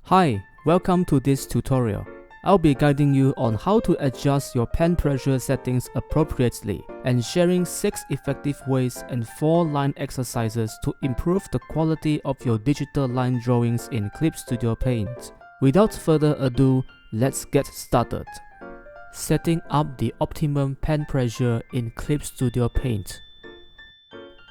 Hi, welcome to this tutorial. I'll be guiding you on how to adjust your pen pressure settings appropriately and sharing 6 effective ways and 4 line exercises to improve the quality of your digital line drawings in Clip Studio Paint. Without further ado, let's get started. Setting up the optimum pen pressure in Clip Studio Paint.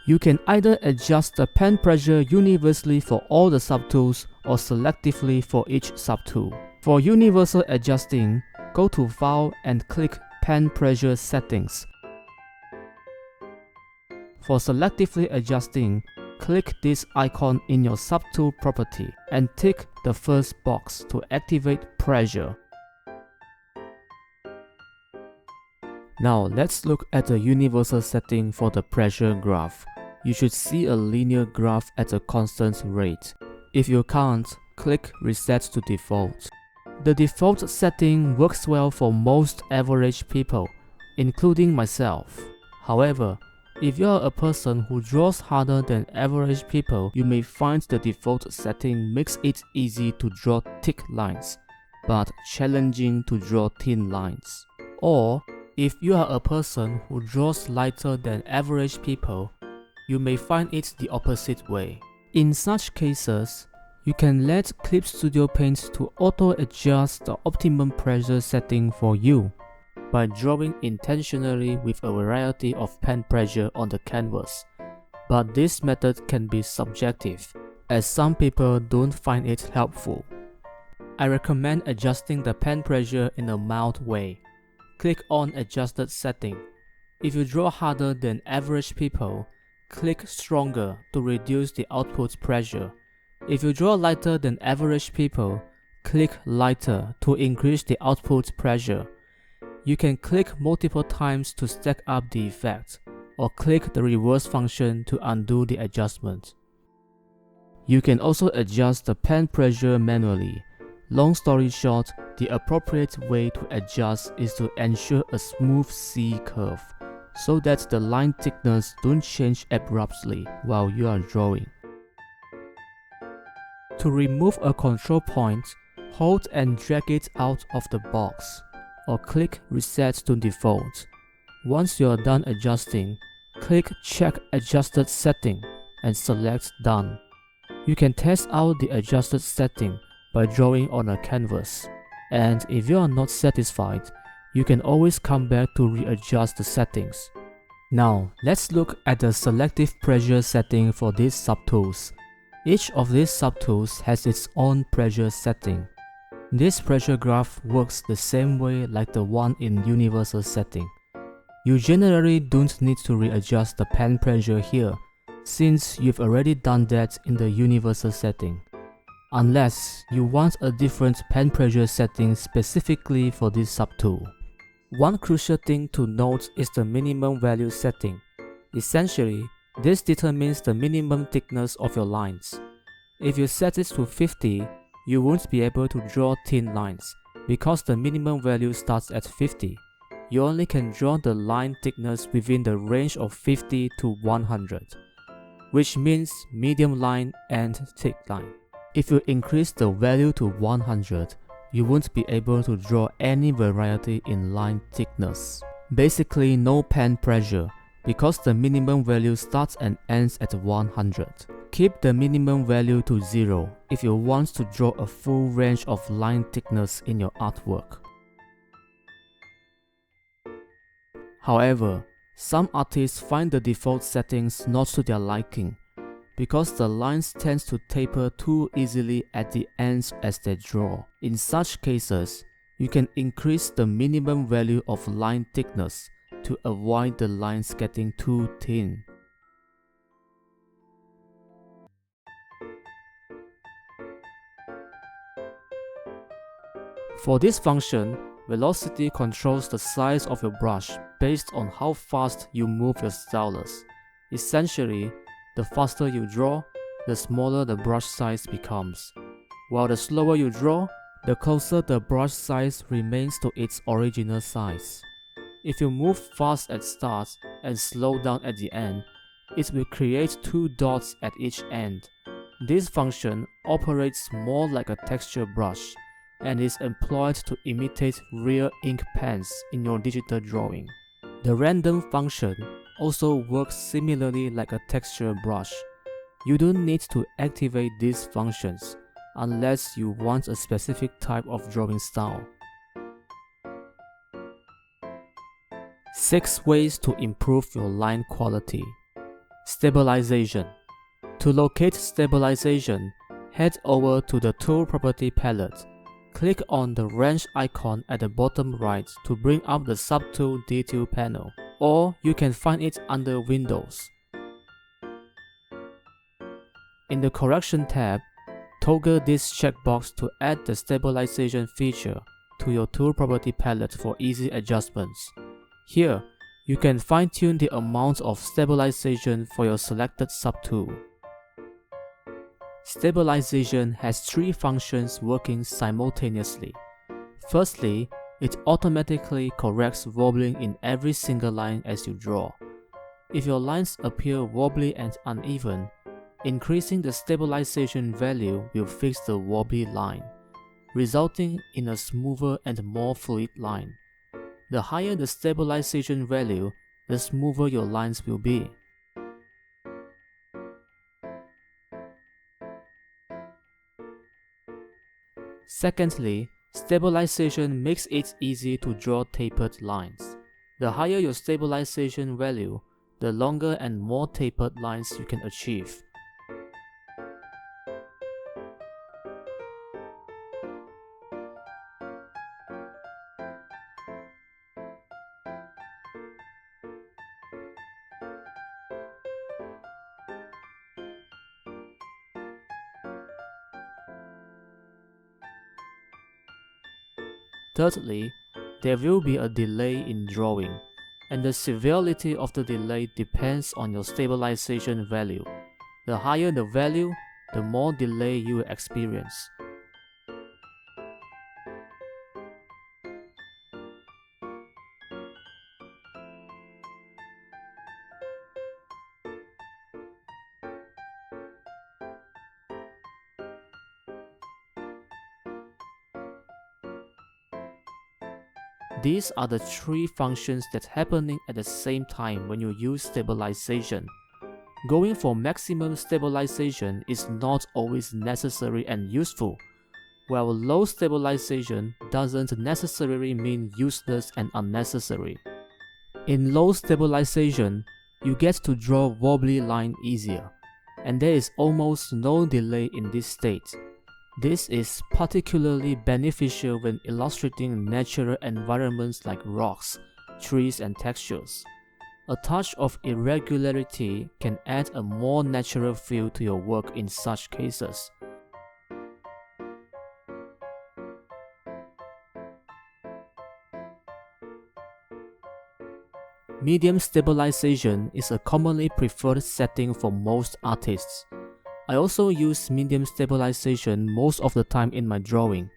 You can either adjust the pen pressure universally for all the subtools or selectively for each subtool. For universal adjusting, go to File and click Pen Pressure Settings. For selectively adjusting, click this icon in your subtool property and tick the first box to activate pressure. Now let's look at the universal setting for the pressure graph. You should see a linear graph at a constant rate. If you can't, click Reset to Default. The default setting works well for most average people, including myself. However, if you are a person who draws harder than average people, you may find the default setting makes it easy to draw thick lines, but challenging to draw thin lines. Or, if you are a person who draws lighter than average people, you may find it the opposite way. In such cases, you can let Clip Studio Paint to auto-adjust the optimum pressure setting for you by drawing intentionally with a variety of pen pressure on the canvas. But this method can be subjective, as some people don't find it helpful. I recommend adjusting the pen pressure in a mild way. Click on Adjusted Setting. If you draw harder than average people, click Stronger to reduce the output pressure. If you draw lighter than average people, click Lighter to increase the output pressure. You can click multiple times to stack up the effect, or click the reverse function to undo the adjustment. You can also adjust the pen pressure manually. Long story short, the appropriate way to adjust is to ensure a smooth C curve, so that the line thickness don't change abruptly while you are drawing. To remove a control point, hold and drag it out of the box, or click Reset to Default. Once you are done adjusting, click Check Adjusted Setting and select Done. You can test out the adjusted setting by drawing on a canvas, and if you are not satisfied, you can always come back to readjust the settings. Now, let's look at the selective pressure setting for these subtools. Each of these subtools has its own pressure setting. This pressure graph works the same way like the one in universal setting. You generally don't need to readjust the pen pressure here, since you've already done that in the universal setting, unless you want a different pen pressure setting specifically for this subtool. One crucial thing to note is the minimum value setting. Essentially, this determines the minimum thickness of your lines. If you set it to 50, you won't be able to draw thin lines, because the minimum value starts at 50. You only can draw the line thickness within the range of 50 to 100, which means medium line and thick line. If you increase the value to 100, you won't be able to draw any variety in line thickness. Basically no pen pressure, because the minimum value starts and ends at 100. Keep the minimum value to 0 if you want to draw a full range of line thickness in your artwork. However, some artists find the default settings not to their liking, because the lines tend to taper too easily at the ends as they draw. In such cases, you can increase the minimum value of line thickness to avoid the lines getting too thin. For this function, velocity controls the size of your brush based on how fast you move your stylus. Essentially, the faster you draw, the smaller the brush size becomes, while the slower you draw, the closer the brush size remains to its original size. If you move fast at start and slow down at the end, it will create 2 dots at each end. This function operates more like a texture brush and is employed to imitate real ink pens in your digital drawing. The random function also works similarly like a texture brush. You don't need to activate these functions unless you want a specific type of drawing style. 6 ways to improve your line quality. Stabilization. To locate stabilization, head over to the Tool Property palette. Click on the wrench icon at the bottom right to bring up the Subtool Detail panel, or you can find it under Windows. In the Correction tab, toggle this checkbox to add the stabilization feature to your Tool Property palette for easy adjustments. Here, you can fine-tune the amount of stabilization for your selected subtool. Stabilization has 3 functions working simultaneously. Firstly, it automatically corrects wobbling in every single line as you draw. If your lines appear wobbly and uneven, increasing the stabilization value will fix the wobbly line, resulting in a smoother and more fluid line. The higher the stabilization value, the smoother your lines will be. Secondly, stabilization makes it easy to draw tapered lines. The higher your stabilization value, the longer and more tapered lines you can achieve. Thirdly, there will be a delay in drawing, and the severity of the delay depends on your stabilization value. The higher the value, the more delay you will experience. These are the 3 functions that's happening at the same time when you use stabilization. Going for maximum stabilization is not always necessary and useful, while low stabilization doesn't necessarily mean useless and unnecessary. In low stabilization, you get to draw wobbly line easier, and there is almost no delay in this state. This is particularly beneficial when illustrating natural environments like rocks, trees, and textures. A touch of irregularity can add a more natural feel to your work in such cases. Medium stabilization is a commonly preferred setting for most artists. I also use medium stabilization most of the time in my drawing.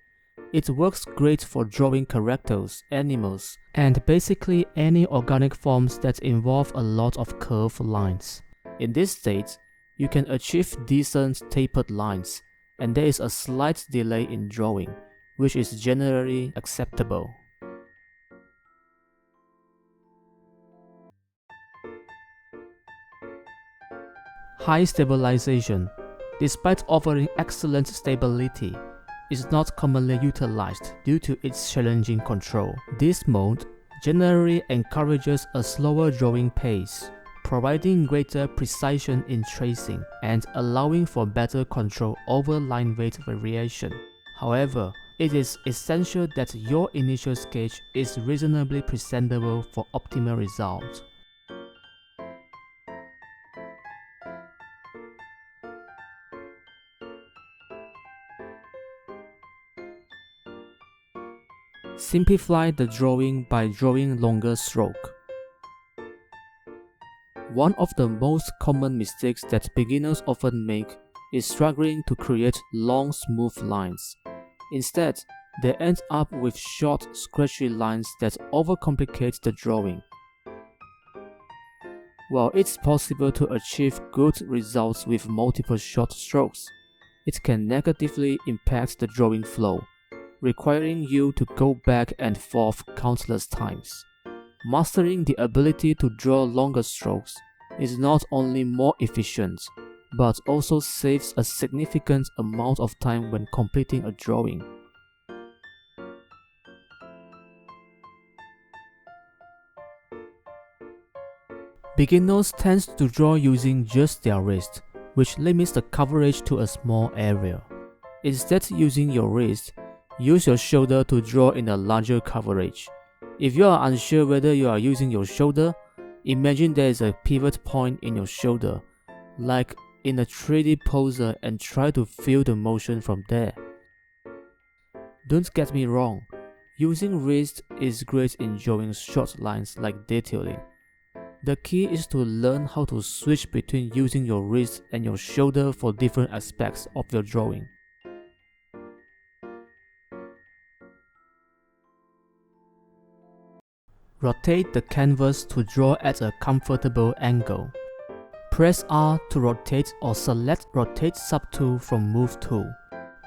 It works great for drawing characters, animals, and basically any organic forms that involve a lot of curved lines. In this state, you can achieve decent tapered lines, and there is a slight delay in drawing, which is generally acceptable. High stabilization, despite offering excellent stability, is not commonly utilized due to its challenging control. This mode generally encourages a slower drawing pace, providing greater precision in tracing and allowing for better control over line weight variation. However, it is essential that your initial sketch is reasonably presentable for optimal results. Simplify the drawing by drawing longer stroke. One of the most common mistakes that beginners often make is struggling to create long, smooth lines. Instead, they end up with short, scratchy lines that overcomplicate the drawing. While it's possible to achieve good results with multiple short strokes, it can negatively impact the drawing flow, requiring you to go back and forth countless times. Mastering the ability to draw longer strokes is not only more efficient, but also saves a significant amount of time when completing a drawing. Beginners tend to draw using just their wrist, which limits the coverage to a small area. Instead using your wrist, use your shoulder to draw in a larger coverage. If you are unsure whether you are using your shoulder, imagine there is a pivot point in your shoulder, like in a 3D poser, and try to feel the motion from there. Don't get me wrong, using wrist is great in drawing short lines like detailing. The key is to learn how to switch between using your wrist and your shoulder for different aspects of your drawing. Rotate the canvas to draw at a comfortable angle. Press R to rotate or select Rotate subtool from Move tool.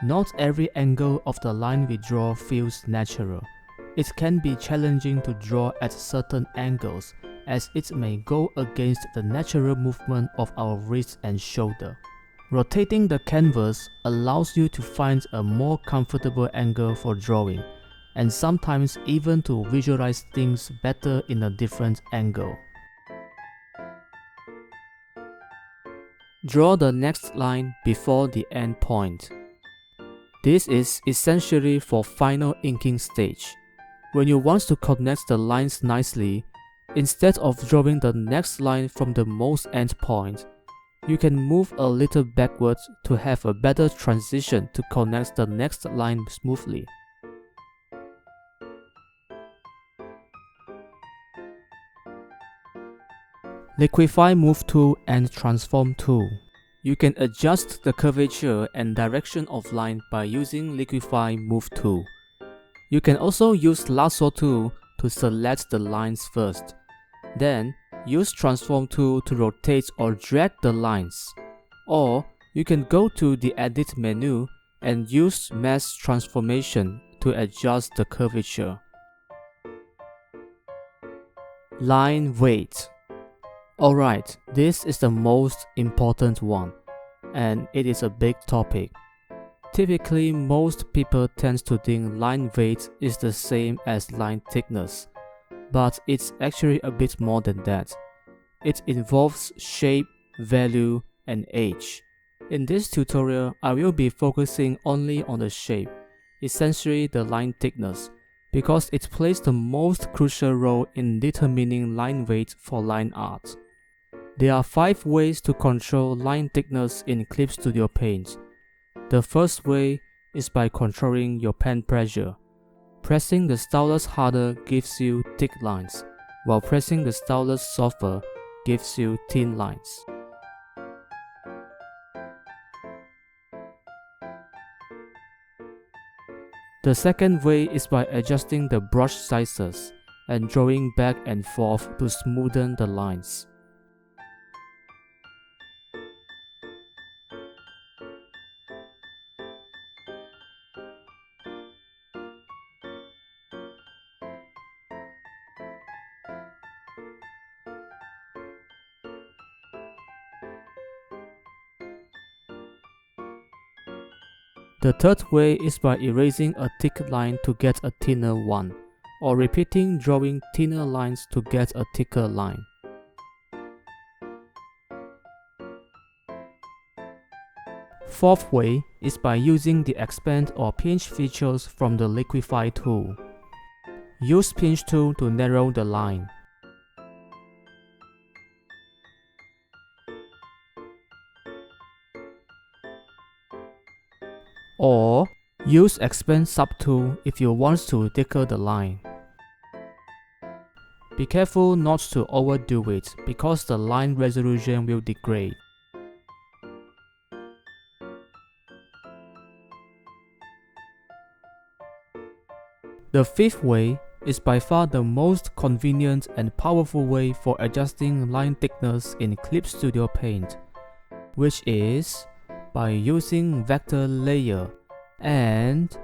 Not every angle of the line we draw feels natural. It can be challenging to draw at certain angles, as it may go against the natural movement of our wrist and shoulder. Rotating the canvas allows you to find a more comfortable angle for drawing, and sometimes even to visualize things better in a different angle. Draw the next line before the end point. This is essentially for final inking stage. When you want to connect the lines nicely, instead of drawing the next line from the most end point, you can move a little backwards to have a better transition to connect the next line smoothly. Liquify Move tool and Transform tool. You can adjust the curvature and direction of line by using Liquify Move tool. You can also use Lasso tool to select the lines first. Then, use Transform tool to rotate or drag the lines. Or, you can go to the Edit menu and use Mesh Transformation to adjust the curvature. Line weight. Alright, this is the most important one, and it is a big topic. Typically, most people tend to think line weight is the same as line thickness, but it's actually a bit more than that. It involves shape, value, and age. In this tutorial, I will be focusing only on the shape, essentially the line thickness, because it plays the most crucial role in determining line weight for line art. There are 5 ways to control line thickness in Clip Studio Paint. The first way is by controlling your pen pressure. Pressing the stylus harder gives you thick lines, while pressing the stylus softer gives you thin lines. The second way is by adjusting the brush sizes and drawing back and forth to smoothen the lines. The third way is by erasing a thick line to get a thinner one, or repeating drawing thinner lines to get a thicker line. Fourth way is by using the expand or pinch features from the Liquify tool. Use pinch tool to narrow the line. Or use expand subtool if you want to thicker the line. Be careful not to overdo it because the line resolution will degrade. The fifth way is by far the most convenient and powerful way for adjusting line thickness in Clip Studio Paint, which is by using vector layer and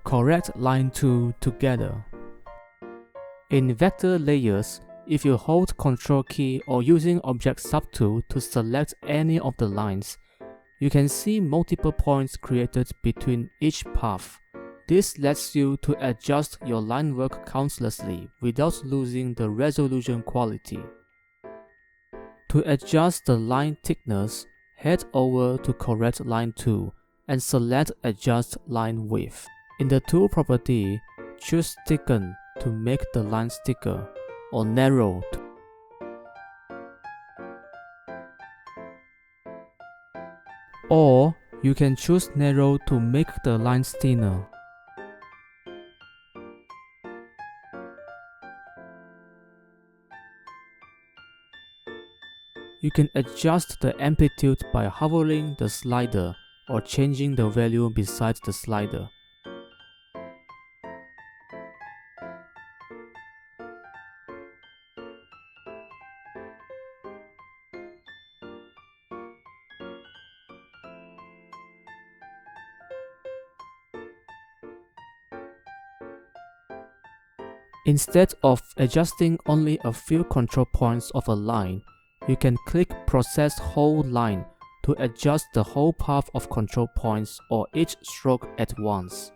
correct line tool together. In vector layers, if you hold Ctrl key or using Object Subtool to select any of the lines, you can see multiple points created between each path. This lets you to adjust your line work countlessly without losing the resolution quality. To adjust the line thickness, head over to Correct Line tool and select Adjust Line Width. In the tool property, choose Thicken to make the lines thicker, or Narrow. Or you can choose Narrow to make the lines thinner. You can adjust the amplitude by hovering the slider or changing the value beside the slider. Instead of adjusting only a few control points of a line, you can click Process Whole Line to adjust the whole path of control points or each stroke at once.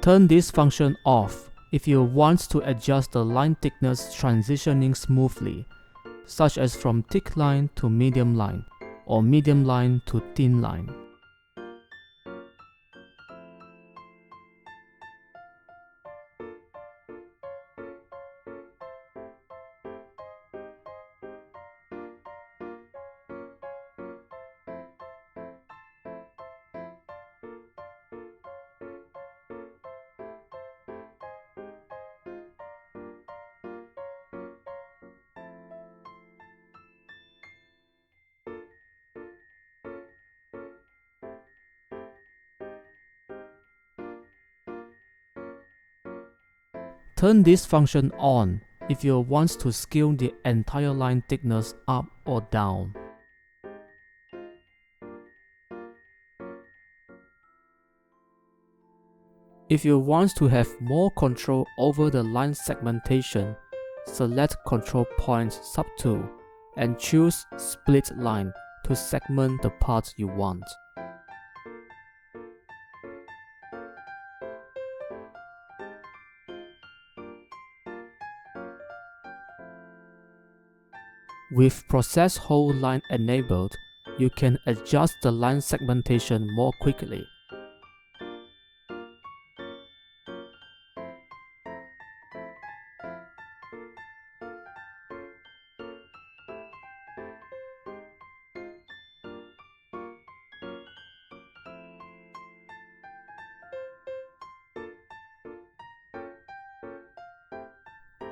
Turn this function off if you want to adjust the line thickness transitioning smoothly, such as from thick line to medium line, or medium line to thin line. Turn this function on if you want to scale the entire line thickness up or down. If you want to have more control over the line segmentation, select Control Point Subtool and choose Split Line to segment the part you want. With Process Whole Line enabled, you can adjust the line segmentation more quickly.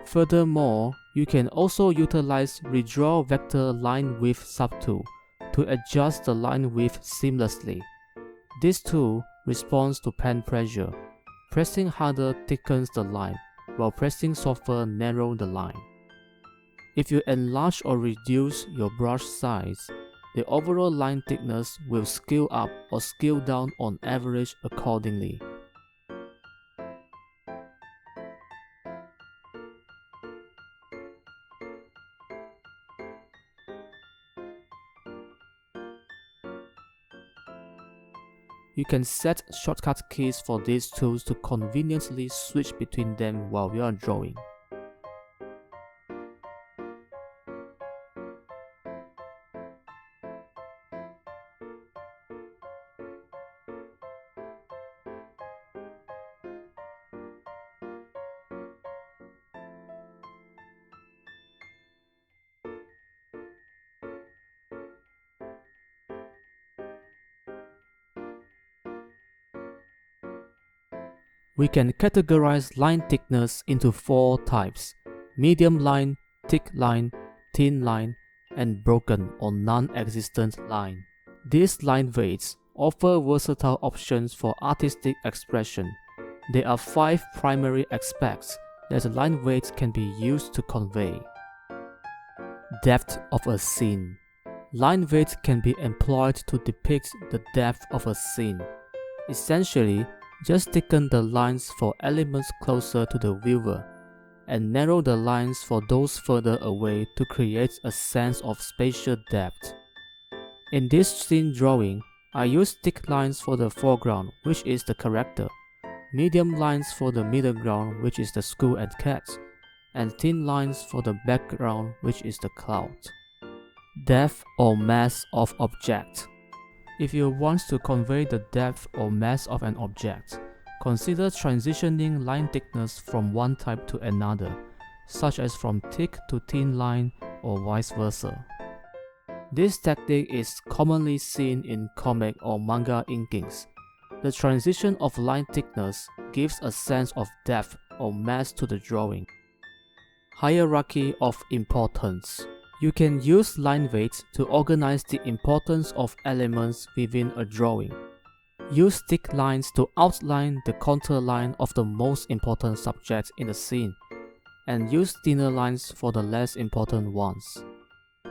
Furthermore, you can also utilize Redraw Vector Line Width subtool to adjust the line width seamlessly. This tool responds to pen pressure. Pressing harder thickens the line, while pressing softer narrows the line. If you enlarge or reduce your brush size, the overall line thickness will scale up or scale down on average accordingly. You can set shortcut keys for these tools to conveniently switch between them while you are drawing. We can categorize line thickness into 4 types: medium line, thick line, thin line and broken or non-existent line. These line weights offer versatile options for artistic expression. There are 5 primary aspects that a line weight can be used to convey. Depth of a scene. Line weight can be employed to depict the depth of a scene. Essentially, just thicken the lines for elements closer to the viewer and narrow the lines for those further away to create a sense of spatial depth. In this scene drawing, I use thick lines for the foreground, which is the character, medium lines for the middle ground, which is the school and cat, and thin lines for the background, which is the cloud. Depth or mass of object. If you want to convey the depth or mass of an object, consider transitioning line thickness from one type to another, such as from thick to thin line or vice versa. This tactic is commonly seen in comic or manga inkings. The transition of line thickness gives a sense of depth or mass to the drawing. Hierarchy of importance. You can use line weights to organize the importance of elements within a drawing. Use thick lines to outline the contour line of the most important subject in the scene, and use thinner lines for the less important ones.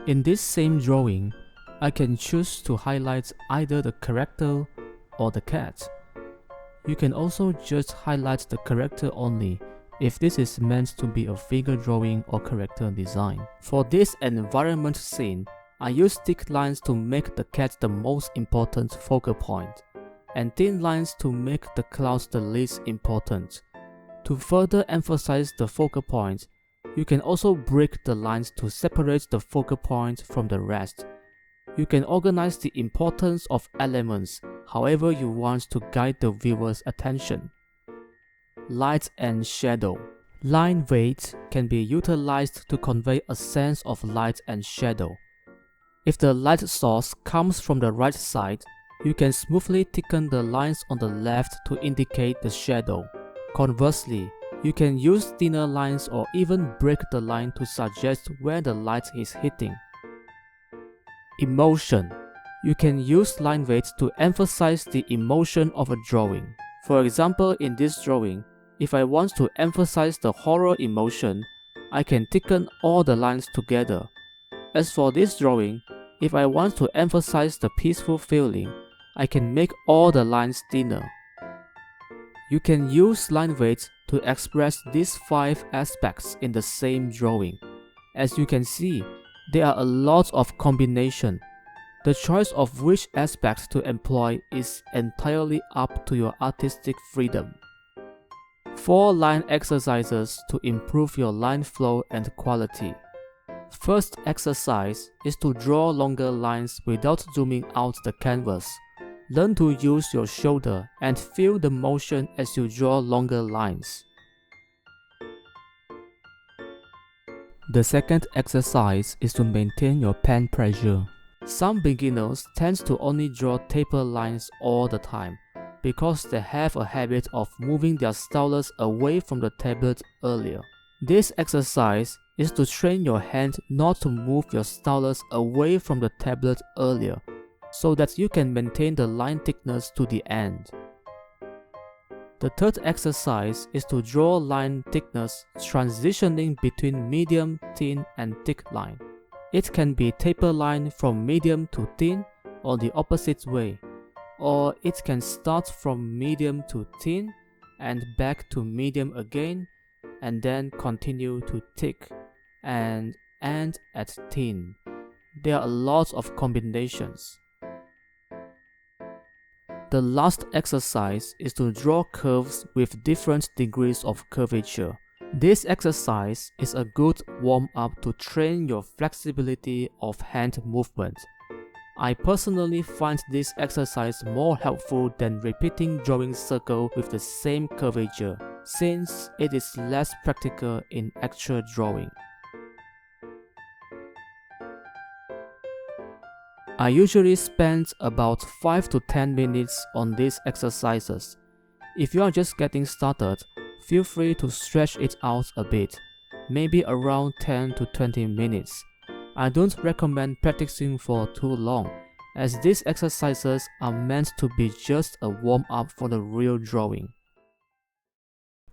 In this same drawing, I can choose to highlight either the character or the cat. You can also just highlight the character only if this is meant to be a figure drawing or character design. For this environment scene, I use thick lines to make the cat the most important focal point, and thin lines to make the clouds the least important. To further emphasize the focal point, you can also break the lines to separate the focal point from the rest. You can organize the importance of elements however you want to guide the viewer's attention. Light and shadow. Line weights can be utilized to convey a sense of light and shadow. If the light source comes from the right side, you can smoothly thicken the lines on the left to indicate the shadow. Conversely, you can use thinner lines or even break the line to suggest where the light is hitting. Emotion. You can use line weights to emphasize the emotion of a drawing. For example, in this drawing, if I want to emphasize the horror emotion, I can thicken all the lines together. As for this drawing, if I want to emphasize the peaceful feeling, I can make all the lines thinner. You can use line weights to express these 5 aspects in the same drawing. As you can see, there are a lot of combinations. The choice of which aspects to employ is entirely up to your artistic freedom. 4 line exercises to improve your line flow and quality. First exercise is to draw longer lines without zooming out the canvas. Learn to use your shoulder and feel the motion as you draw longer lines. The second exercise is to maintain your pen pressure. Some beginners tend to only draw taper lines all the time because they have a habit of moving their stylus away from the tablet earlier. This exercise is to train your hand not to move your stylus away from the tablet earlier, so that you can maintain the line thickness to the end. The third exercise is to draw line thickness transitioning between medium, thin, and thick line. It can be taper line from medium to thin or the opposite way, or it can start from medium to thin and back to medium again, and then continue to thick and end at thin. There are lots of combinations. The last exercise is to draw curves with different degrees of curvature. This exercise is a good warm-up to train your flexibility of hand movement. I personally find this exercise more helpful than repeating drawing circle with the same curvature, since it is less practical in actual drawing. I usually spend about 5 to 10 minutes on these exercises. If you are just getting started, feel free to stretch it out a bit, maybe around 10 to 20 minutes. I don't recommend practicing for too long, as these exercises are meant to be just a warm-up for the real drawing.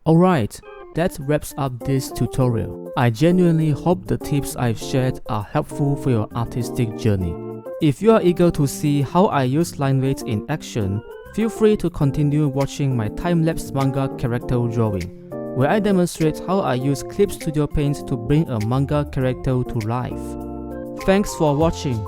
Alright, that wraps up this tutorial. I genuinely hope the tips I've shared are helpful for your artistic journey. If you are eager to see how I use lineweight in action, feel free to continue watching my time-lapse manga character drawing, where I demonstrate how I use Clip Studio Paint to bring a manga character to life. Thanks for watching.